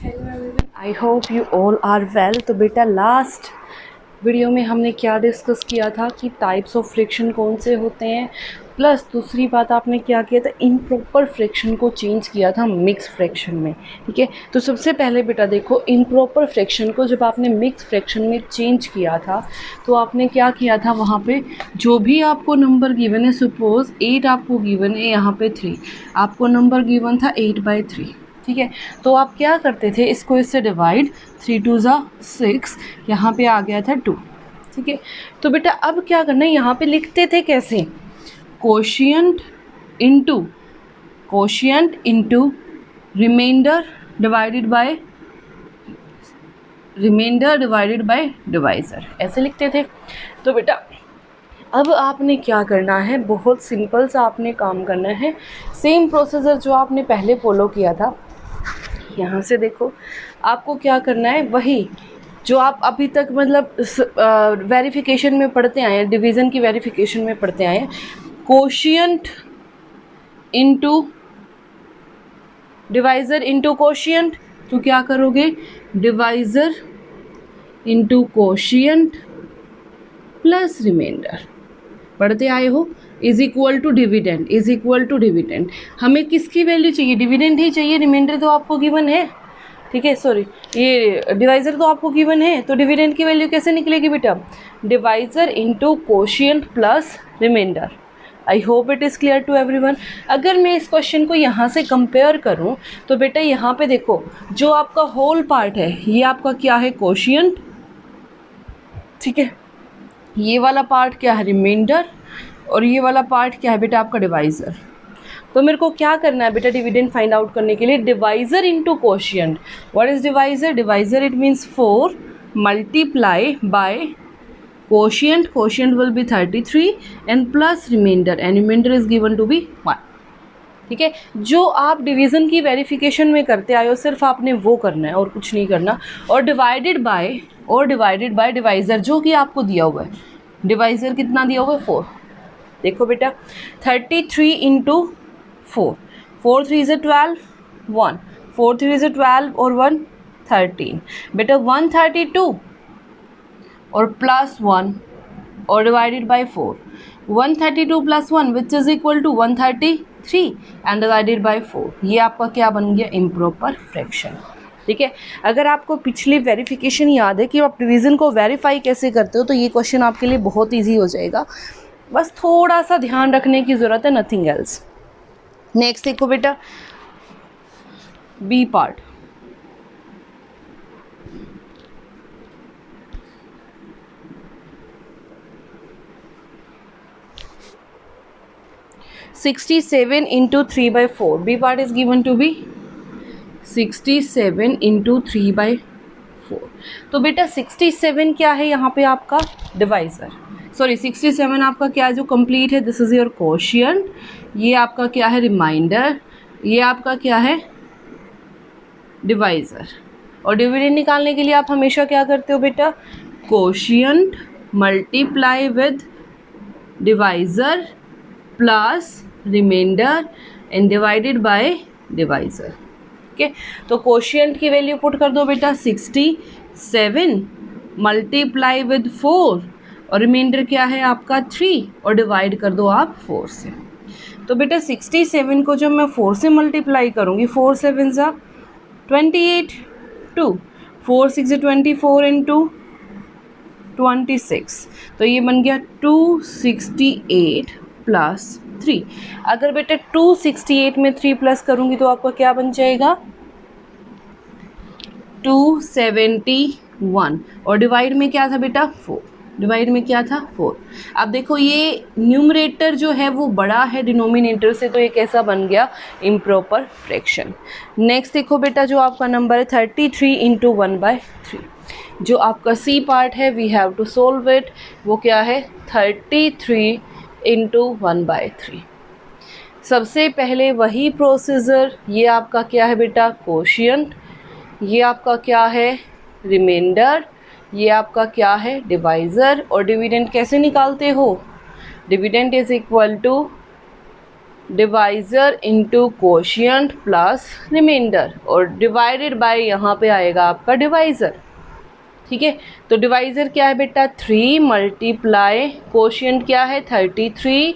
Hello everyone, I hope you all are well. तो बेटा last video में हमने क्या डिस्कस किया था कि टाइप्स ऑफ फ्रिक्शन कौन से होते हैं, प्लस दूसरी बात आपने क्या किया था, इम्प्रॉपर फ्रिक्शन को चेंज किया था मिक्स फ्रैक्शन में। ठीक है, तो सबसे पहले बेटा देखो, इम्प्रॉपर फ्रैक्शन को जब आपने मिक्स फ्रैक्शन में चेंज किया था तो आपने क्या किया था, वहाँ पे जो भी आपको नंबर गिवन है, सपोज 8 आपको गिवन है, यहाँ पे 3 आपको नंबर गिवन था 8/3। ठीक है, तो आप क्या करते थे, इसको इससे डिवाइड, 3 2 ज़ा 6, यहाँ पे आ गया था 2। ठीक है, तो बेटा अब क्या करना है, यहाँ पे लिखते थे कैसे, quotient into remainder divided by divisor, ऐसे लिखते थे। तो बेटा अब आपने क्या करना है, बहुत सिंपल सा आपने काम करना है, सेम प्रोसीजर जो आपने पहले फॉलो किया था। यहाँ से देखो, आपको क्या करना है, वही जो आप अभी तक मतलब वेरिफिकेशन में पढ़ते आए हैं, डिवीज़न की वेरिफिकेशन में पढ़ते आए हैं, quotient into divisor into quotient. तो क्या करोगे, divisor into quotient plus remainder, पढ़ते आए हो, इज इक्वल टू डिविडेंड। हमें किसकी वैल्यू चाहिए, डिविडेंड ही चाहिए, रिमाइंडर तो आपको गिवन है। ठीक है, सॉरी, ये डिवाइज़र तो आपको गिवन है, तो डिविडेंड की वैल्यू कैसे निकलेगी बेटा, divisor into quotient plus remainder. I hope it is clear to everyone. अगर मैं इस क्वेश्चन को यहाँ से कंपेयर करूँ तो बेटा यहाँ पे देखो, जो आपका होल पार्ट है ये आपका क्या है, कोशिएंट। ठीक है, ये वाला पार्ट क्या है, रिमाइंडर, और ये वाला पार्ट क्या है बेटा, आपका डिवाइज़र। तो मेरे को क्या करना है बेटा, डिविडेंड फाइंड आउट करने के लिए, divisor into quotient. What is divisor it means 4 multiply by quotient will be 33 and plus remainder, and remainder is given to be 1। ठीक है, जो आप डिवीज़न की वेरिफिकेशन में करते आए हो सिर्फ आपने वो करना है और कुछ नहीं करना, और डिवाइडेड बाय डिवाइज़र जो कि आपको दिया हुआ है, डिवाइज़र कितना दिया हुआ है, 4। देखो बेटा 33 इंटू 4, 4 3 इज़ 12, 1 4 3 इज़ 12 और 1 13, बेटा 132 और प्लस 1 और divided by 4, 132 plus 1 which is equal to 133 and divided by 4, ये आपका क्या बन गया, इम्प्रॉपर फ्रैक्शन। ठीक है, अगर आपको पिछली वेरिफिकेशन याद है कि आप डिवीज़न को वेरीफाई कैसे करते हो, तो ये क्वेश्चन आपके लिए बहुत ईजी हो जाएगा, बस थोड़ा सा ध्यान रखने की ज़रूरत है, नथिंग एल्स। नेक्स्ट देखो बेटा, B part, (67 into 3/4). B part is given to be 67 into 3/4। तो बेटा 67 क्या है यहाँ पे आपका डिवाइज़र, सॉरी 67 आपका क्या है जो कंप्लीट है, दिस इज़ योर कोशिएंट, ये आपका क्या है, रिमाइंडर, ये आपका क्या है, डिवाइज़र। और डिविडेंड निकालने के लिए आप हमेशा क्या करते हो बेटा, quotient multiply with divisor plus remainder and divided by divisor. Okay, तो कोशिएंट की वैल्यू पुट कर दो बेटा 67 मल्टीप्लाई विद 4 और रिमाइंडर क्या है आपका 3 और डिवाइड कर दो आप 4 से। तो बेटा 67 को जब मैं 4 से मल्टीप्लाई करूँगी, 4 7 ज़ा 28, 2 4 6 24 इंटू 26, तो ये बन गया 268 प्लस 3। अगर बेटा 268 में 3 प्लस करूँगी तो आपका क्या बन जाएगा, 271, और डिवाइड में क्या था बेटा, 4, डिवाइड में क्या था, 4। अब देखो ये न्यूमरेटर जो है वो बड़ा है डिनोमिनेटर से, तो ये कैसा बन गया, इम्प्रॉपर फ्रैक्शन। नेक्स्ट देखो बेटा, जो आपका नंबर है 33 इंटू 1/3, जो आपका सी पार्ट है, we have to solve it, वो क्या है, 33 इंटू 1/3। सबसे पहले वही प्रोसीजर, ये आपका क्या है बेटा, कोशिएंट, ये आपका क्या है, रिमाइंडर, ये आपका क्या है, डिवाइज़र, और डिविडेंड कैसे निकालते हो, dividend is equal to divisor into quotient plus remainder, और डिवाइडेड बाय यहाँ पे आएगा आपका डिवाइज़र। ठीक है, तो डिवाइज़र क्या है बेटा 3 मल्टीप्लाई कोशिएंट क्या है 33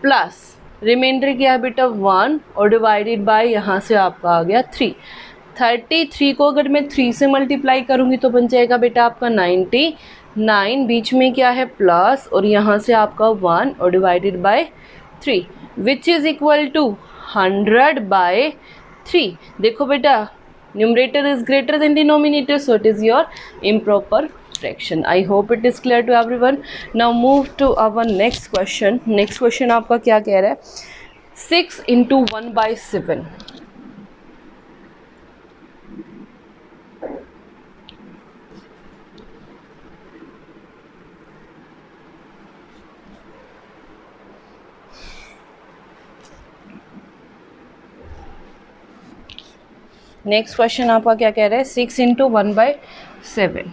प्लस रिमाइंडर क्या है बेटा 1 और डिवाइडेड बाय यहाँ से आपका आ गया 3। 33 को अगर मैं 3 से मल्टीप्लाई करूँगी तो बन जाएगा बेटा आपका 99, बीच में क्या है प्लस और यहाँ से आपका 1 और divided by 3 which is equal to 100/3। देखो बेटा numerator is greater than denominator, so it is your improper fraction. I hope it is clear to everyone. Now move to our next question. Next question आपका क्या कह रहा है 6 into 1/7। Next question आपका क्या कह रहा है 6 into 1/7।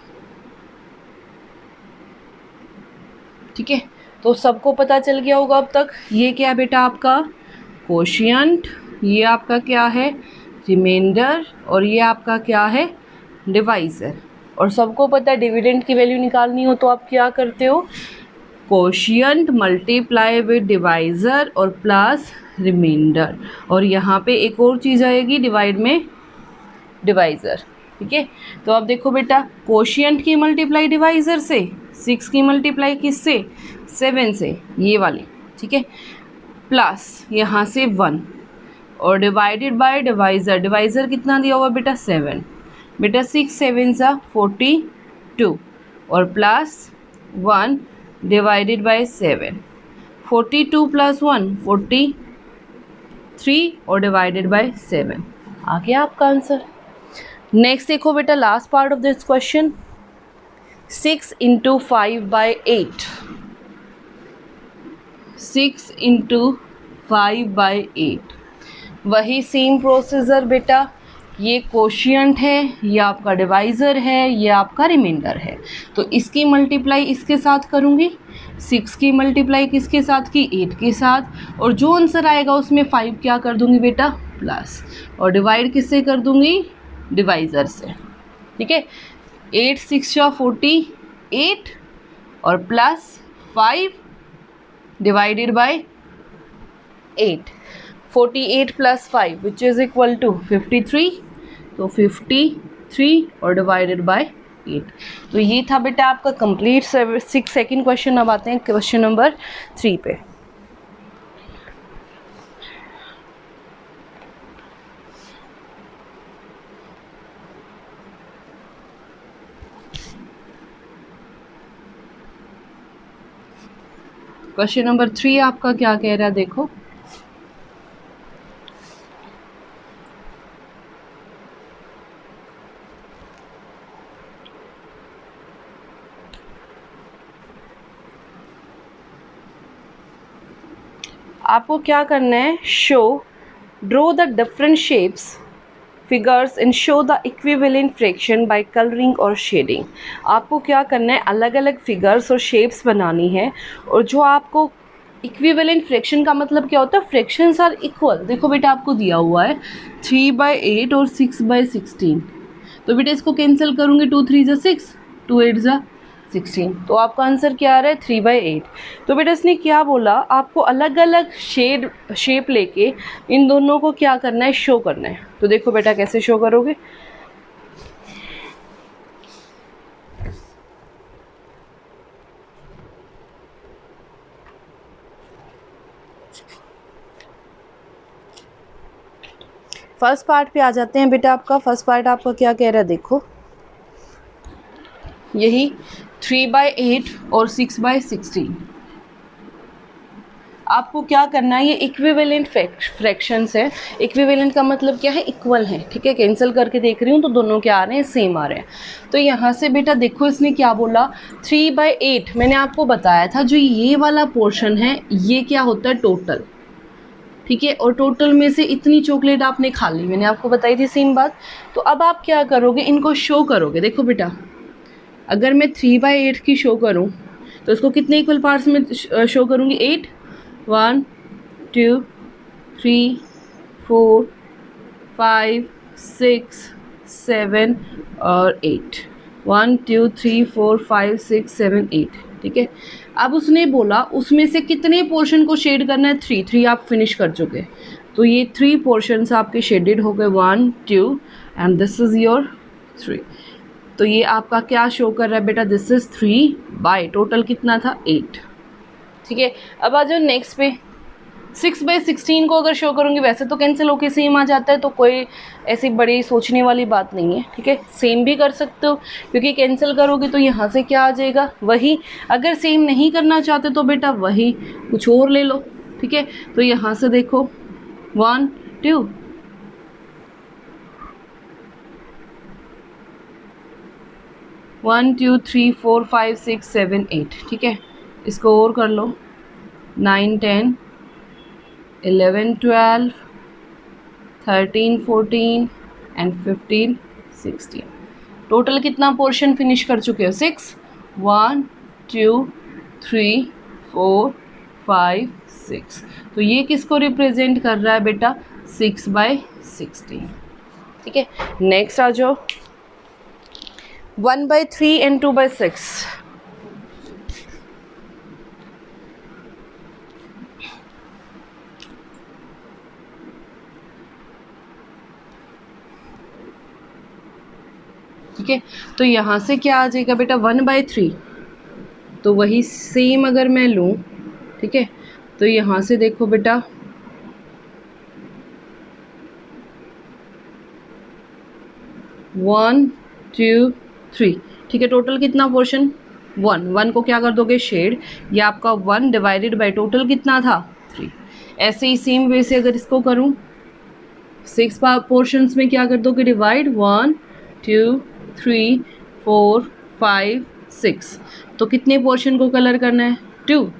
ठीक है, तो सबको पता चल गया होगा अब तक। ये क्या है बेटा आपका कोशिएंट, ये आपका क्या है रिमाइंडर, और ये आपका क्या है डिवाइज़र। और सबको पता है डिविडेंड की वैल्यू निकालनी हो तो आप क्या करते हो कोशिएंट मल्टीप्लाई विद डिवाइज़र और प्लस रिमाइंडर, और यहाँ पे एक और चीज़ आएगी डिवाइड में डिवाइज़र। ठीक है, तो अब देखो बेटा कोशिएंट की मल्टीप्लाई डिवाइज़र से, 6 की मल्टीप्लाई किससे 7 से, ये वाली। ठीक है, प्लस यहाँ से 1 और डिवाइडेड बाय डिवाइज़र। डिवाइज़र कितना दिया हुआ बेटा 7, बेटा 6 7 सा 42 और प्लस 1 डिवाइडेड बाय 7, 42 प्लस 1 43 और डिवाइडेड बाय 7। आ गया आपका आंसर। नेक्स्ट देखो बेटा last part of this question 6 into 5/8। 6 into 5/8 वही सेम प्रोसीजर बेटा, ये कोशिएंट है, ये आपका डिवाइज़र है, ये आपका रिमाइंडर है। तो इसकी मल्टीप्लाई इसके साथ करूँगी, 6 की मल्टीप्लाई किसके साथ की 8 के साथ, और जो आंसर आएगा उसमें 5 क्या कर दूँगी बेटा प्लस, और डिवाइड किससे कर दूँगी डिवाइज़र से। ठीक है, 8 6 48 और plus 5 divided by 8, 48 plus 5 which is equal to 53, तो 53 और डिवाइडेड बाय 8। तो ये था बेटा आपका कंप्लीट 6 सेकेंड क्वेश्चन। अब आते हैं क्वेश्चन नंबर 3 पे। क्वेश्चन नंबर 3 आपका क्या कह रहा है देखो, आपको क्या करना है show draw the different shapes figures and show the equivalent fraction by colouring और शेडिंग। आपको क्या करना है अलग अलग फिगर्स और शेप्स बनानी है, और जो आपको इक्विवेलेंट फ्रैक्शन का मतलब क्या होता है फ्रैक्शंस आर इक्वल। देखो बेटा आपको दिया हुआ है 3/8 और 6/16, तो बेटा इसको कैंसिल करूँगी 2 3 ज़ा 6, 2 8 ज़ा 16, तो आपका आंसर क्या आ रहा है 3/8। तो बेटा इसने क्या बोला आपको अलग अलग शेप लेके इन दोनों को क्या करना है शो करना है। तो देखो बेटा कैसे शो करोगे, फर्स्ट पार्ट पे आ जाते हैं बेटा। आपका फर्स्ट पार्ट आपका क्या कह रहा है देखो, यही 3/8 और 6/16। आपको क्या करना है ये इक्विवेलेंट फ्रैक्शंस है। इक्विवेलेंट का मतलब क्या है इक्वल है। ठीक है, कैंसिल करके देख रही हूँ तो दोनों क्या आ रहे हैं सेम आ रहे हैं। तो यहाँ से बेटा देखो इसने क्या बोला 3/8, मैंने आपको बताया था जो ये वाला पोर्शन है ये क्या होता है टोटल। ठीक है, और टोटल में से इतनी चॉकलेट आपने खा ली, मैंने आपको बताई थी सेम बात। तो अब आप क्या करोगे इनको शो करोगे। देखो बेटा अगर मैं 3/8 की शो करूं तो इसको कितने इक्वल पार्ट्स में शो करूंगी 8, 1 2 3 4 5 6 7 और 8, 1 2 3 4 5 6 7 8, ठीक है। अब उसने बोला उसमें से कितने पोर्शन को शेड करना है, 3, 3 आप फिनिश कर चुके, तो ये 3 पोर्शंस आपके शेडेड हो गए, 1 2 एंड दिस इज़ योर 3। तो ये आपका क्या शो कर रहा है बेटा, दिस इज़ 3 बाय टोटल कितना था 8, ठीक है। अब आ जाओ नेक्स्ट पे, 6/16 को अगर शो करूँगी, वैसे तो कैंसिल होके सेम आ जाता है, तो कोई ऐसी बड़ी सोचने वाली बात नहीं है, ठीक है। सेम भी कर सकते हो क्योंकि कैंसिल करोगे तो यहाँ से क्या आ जाएगा, वही। अगर सेम नहीं करना चाहते तो बेटा वही कुछ और ले लो, ठीक है। तो यहाँ से देखो 1 2 1 2 3 4 5 6 7 8, ठीक है। इसको और कर लो, 9 10 11 12 13 14 एंड 15 16, टोटल कितना पोर्शन फिनिश कर चुके हो, 6, 1 2 3 4 5 6। तो ये किसको रिप्रेजेंट कर रहा है बेटा, 6/16, ठीक है। नेक्स्ट आ जाओ 1/3 एंड 2/6। ठीक है, तो यहाँ से क्या आ जाएगा बेटा 1/3, तो वही सेम अगर मैं लूँ, ठीक है, तो यहाँ से देखो बेटा 1 2 3, ठीक है। टोटल कितना पोर्शन 1, 1 को क्या कर दोगे शेड, ये आपका 1 डिवाइडेड बाय टोटल कितना था 3। ऐसे ही सेम वे से अगर इसको करूँ 6 पोर्शंस में क्या कर दोगे डिवाइड, 1 2 3 4 5 6, तो कितने पोर्शन को कलर करना है 2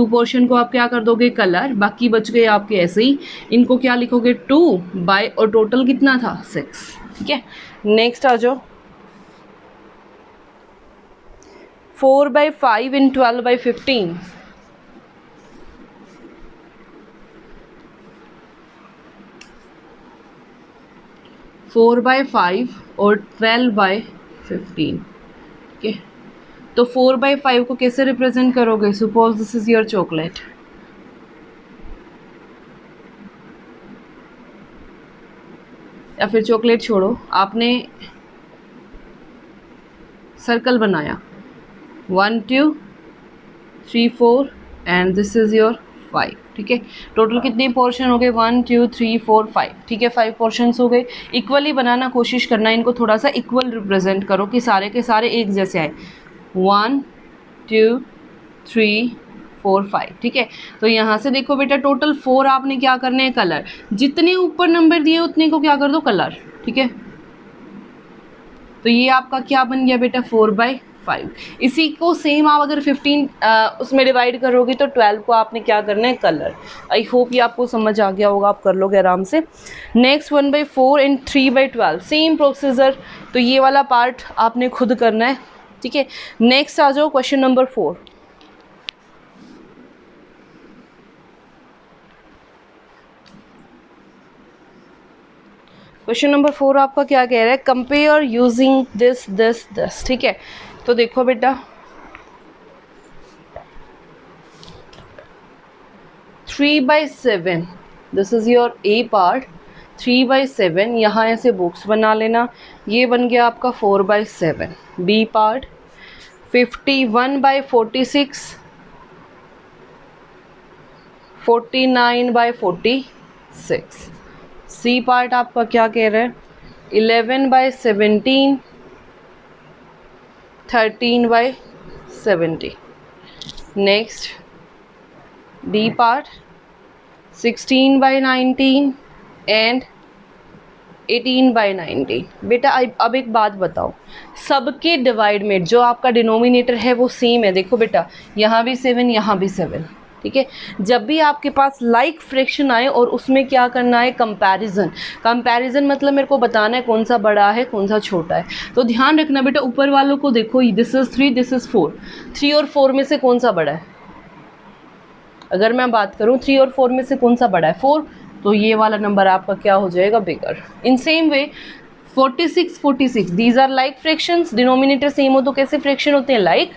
पोर्शन को आप क्या कर दोगे कलर, बाकी बच गए आपके ऐसे ही, इनको क्या लिखोगे 2 बाय, और टोटल कितना था 6, ठीक है। नेक्स्ट आ जाओ 4/5 इन 12/15, 4/5 और 12/15, ठीक है। तो 4/5 को कैसे रिप्रेजेंट करोगे, suppose this is your chocolate, या फिर चॉकलेट छोड़ो, आपने सर्कल बनाया 1 2 3 4 एंड दिस इज योर 5, ठीक है। टोटल कितने पोर्शन हो गए 1 2 3 4 5, ठीक है। 5 पोर्शंस हो गए, इक्वली बनाना कोशिश करना, इनको थोड़ा सा इक्वल रिप्रेजेंट करो कि सारे के सारे एक जैसे आए, 1 2 3 4 5, ठीक है। तो यहाँ से देखो बेटा टोटल 4 आपने क्या करने हैं कलर, जितने ऊपर नंबर दिए उतने को क्या कर दो कलर, ठीक है। तो ये आपका क्या बन गया बेटा 4/5। इसी को सेम आप अगर 15 उसमें डिवाइड करोगे तो 12 को आपने क्या करना है कलर। आई होप ये आपको समझ आ गया होगा, आप कर लोगे आराम से। नेक्स्ट 1/4 एंड 3/12, सेम प्रोसीजर, तो ये वाला पार्ट आपने खुद करना है, ठीक है। नेक्स्ट आ जाओ क्वेश्चन नंबर 4। क्वेश्चन नंबर 4 आपका क्या कह रहा है, compare using this this this, ठीक है। तो देखो बेटा 3/7, this is your A part, 3/7, यहाँ ऐसे बॉक्स बना लेना, ये बन गया आपका 4/7। B part 51/46, 49/46। सी पार्ट आपका क्या कह रहा है 11/17, 13/70। Next D part 16/19 and 18/19। बेटा अब एक बात बताओ, सबके डिवाइड में जो आपका डिनोमिनेटर है वो सेम है, देखो बेटा यहाँ भी 7 यहाँ भी 7, ठीक है। जब भी आपके पास लाइक फ्रैक्शन आए और उसमें क्या करना है कंपैरिजन, कंपैरिजन मतलब मेरे को बताना है कौन सा बड़ा है कौन सा छोटा है। तो ध्यान रखना बेटा ऊपर वालों को देखो, दिस इज 3 दिस इज 4, 3 और 4 में से कौन सा बड़ा है, अगर मैं बात करूं 3 और 4 में से कौन सा बड़ा है 4, तो ये वाला नंबर आपका क्या हो जाएगा, bigger. In same way 46 these are like fractions, denominator same हो तो कैसे फ्रैक्शन होते हैं, लाइक।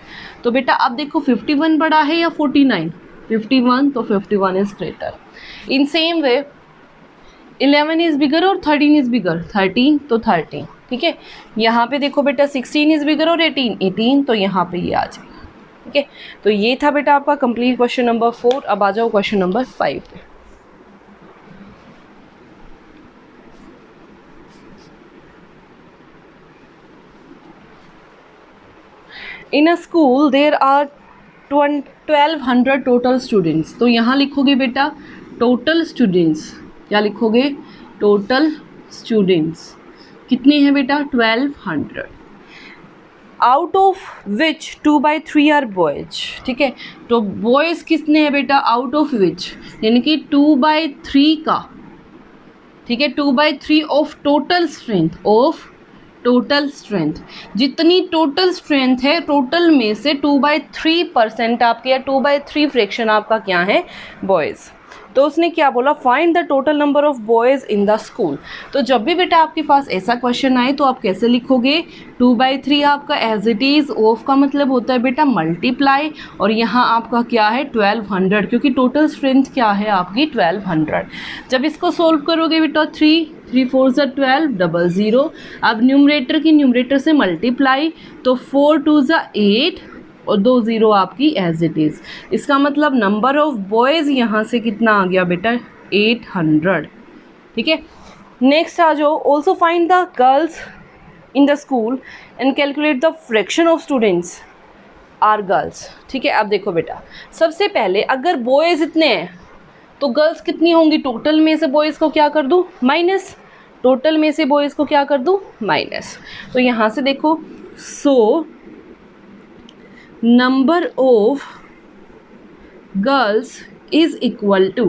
तो बेटा अब देखो 51 बड़ा है या 49, 51, तो 51 is greater. In same way 11 is bigger और 13 इज बिगर, 13 तो 13, ठीक है। यहाँ पे देखो बेटा 16 इज बिगर और 18, 18 तो यहाँ पे ये आ जाएगा, ठीक है। तो ये था बेटा आपका कंप्लीट क्वेश्चन नंबर 4। अब आ जाओ क्वेश्चन नंबर 5 पे। In a school there are 1200 total students. तो यहाँ लिखोगे बेटा टोटल स्टूडेंट्स, क्या लिखोगे, टोटल स्टूडेंट्स कितने हैं बेटा, 1200, out of which 2/3 are boys, ठीक है। तो बॉयज़ कितने हैं बेटा, आउट ऑफ विच यानी कि 2/3 का, ठीक है, 2/3 of total strength, of total strength, जितनी टोटल स्ट्रेंथ है टोटल में से 2/3% आपके या 2/3 फ्रैक्शन आपका क्या है, बॉयज़। तो उसने क्या बोला, find the total number of boys in the school. तो जब भी बेटा आपके पास ऐसा क्वेश्चन आए तो आप कैसे लिखोगे, 2/3 आपका एज इट इज़, ऑफ का मतलब होता है बेटा मल्टीप्लाई, और यहाँ आपका क्या है 1200, क्योंकि टोटल स्ट्रेंथ क्या है आपकी 1200। जब इसको सोल्व करोगे बेटा 3 4 ज़ा 12, 00। अब न्यूमरेटर की न्यूमरेटर से मल्टीप्लाई, तो 4 2 ज़ा 8 और 2 0 आपकी एज इट इज़। इसका मतलब नंबर ऑफ बॉयज़ यहाँ से कितना आ गया बेटा, 800, ठीक है। नेक्स्ट आ जाओ, also find the girls in the school and calculate the fraction of students are girls, ठीक है। अब देखो बेटा सबसे पहले अगर बॉयज़ इतने हैं तो गर्ल्स कितनी होंगी, टोटल में से बॉयज़ को क्या कर दूँ, माइनस, टोटल में से बॉयज़ को क्या कर दूँ, माइनस। तो यहाँ से देखो, so number of girls is equal to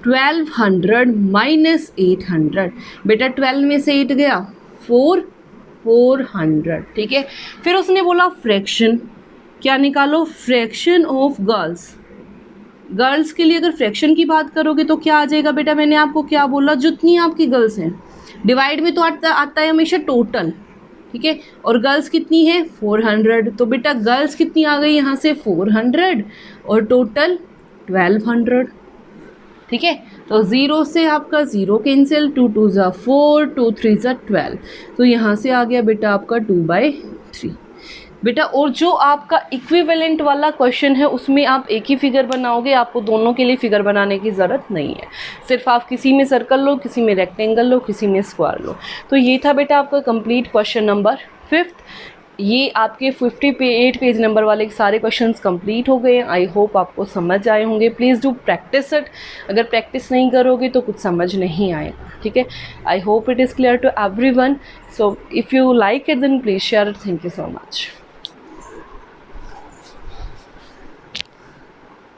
1200 minus 800। बेटा 12 में से 8 गया, 400, ठीक है। फिर उसने बोला फ्रैक्शन, क्या निकालो, फ्रैक्शन ऑफ गर्ल्स। गर्ल्स के लिए अगर फ्रैक्शन की बात करोगे तो क्या आ जाएगा बेटा, मैंने आपको क्या बोला, जितनी आपकी गर्ल्स हैं, डिवाइड में तो आता है हमेशा टोटल, ठीक है, और गर्ल्स कितनी है 400। तो बेटा गर्ल्स कितनी आ गई यहाँ से 400 और टोटल 1200, ठीक है। तो 0 से आपका 0 कैंसिल, 2 2 ज़ा 4, 2 3 ज़ा 12, तो यहाँ से आ गया बेटा आपका 2/3 बेटा। और जो आपका इक्विवेलेंट वाला क्वेश्चन है उसमें आप एक ही फिगर बनाओगे, आपको दोनों के लिए फिगर बनाने की ज़रूरत नहीं है, सिर्फ आप किसी में सर्कल लो, किसी में रेक्टेंगल लो, किसी में स्क्वायर लो। तो ये था बेटा आपका कंप्लीट क्वेश्चन नंबर 5। ये आपके 58 पेज नंबर वाले सारे क्वेश्चंस कंप्लीट हो गए। आई होप आपको समझ आए होंगे। प्लीज़ डू प्रैक्टिस इट, अगर प्रैक्टिस नहीं करोगे तो कुछ समझ नहीं आएगा, ठीक है। I hope it is clear to everyone. So if you like it then please share it. Thank you so much.